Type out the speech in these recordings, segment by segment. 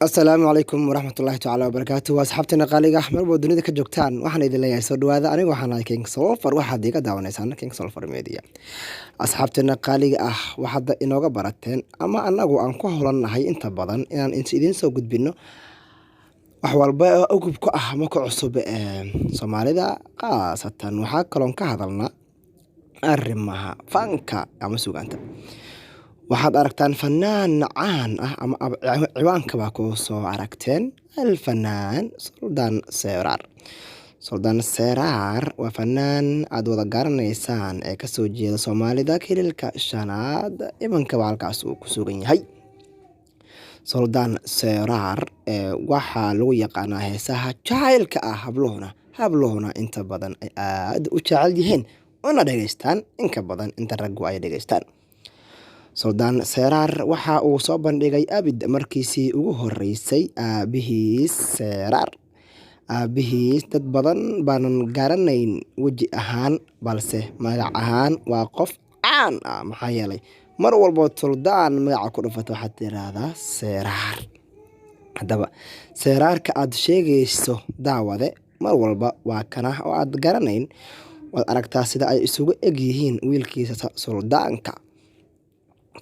Asalaamu calaykum waraxmatullaahi tacaala wabarakaatu waa asxaabteena qaaliga ah marba dunida ka joogtaan waxaan idin leeyahay soo dhawaada aniga waxaan ahay King Solfer waxaad iga daawanaysaan King Solfer Media asxaabteena qaaliga ah waxaad inooga barateen ama anagu aan ku howlanahay inta badan inaan idin soo gudbino wax walba oo ugub ku ah ama ku cusub Soomaalida qaasatan waxa kaloon ka hadalnaa arrimaha fanka ama suugaanta waxaad aragtaan fanaan caan ah ama ciwaanka baa ku soo aragteen alfanaan Suldaan Seraar waa fanaan aad wada garanaysaan ee ka soo jeeda Soomaalida kililka shanaad imanka halkaas uu ku sugan yahay Suldaan Seraar waxaa lagu yaqaanaa heesaha jacaylka ah habluhuna inta badan ay aad u jecel yihiin una dhageystaan inka badan inta raggu ay dhageystaan Suldaan Seraar waxa uu soo bandhigay abid markiisii ugu horeysay aabihiis Seraar dad badan baanan garanayn weji ahaan balse magac ahaan waa qof caan ah maxaa yeelay mar walba Suldaan magaca ku dhufato waxaad tiraahdaa Seraar haddaba Seraarka aad sheegayso daawade mar walba waa kana oo aad garanayn waad aragtaa sida ay isugu eg yihiin wiilkiisa Suldaanka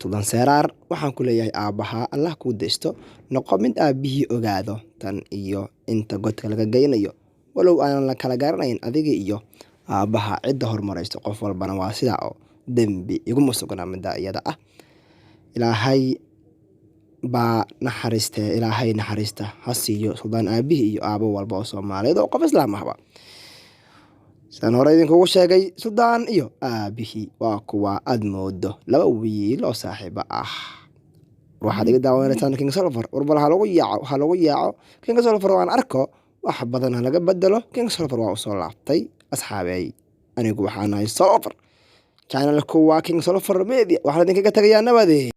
Suldaan Seraar waxaan ku leeyahay aabaha Allah ku deysto noqo mid aabihii ogaado tan iyo inta godka laga geynayo walow aan la kala garanayn adiga iyo aabaha cidda hormaraysto qof walbana waa sida oo dambi iguma sugna midda iyada ah ilaahay baa naxariista ha siiyo Suldaan aabihii iyo aabo walba oo Soomaaliyeed oo qof islaam ahba sidaan hore idinkugu sheegay Suldaan iyo aabihii waa kuwa aad moodo laba wiil oo saaxiibo ah waxaad iga daawanaysaan King Solfer warbal ha lagu yaaco King Solfer waan arko wax badan laga bedelo King Solfer waa u soo laabtay asxaabay anigu waxaan ahay Solfer channelku waa King Solfer Media waxaan idinkaga tagayaa nabadee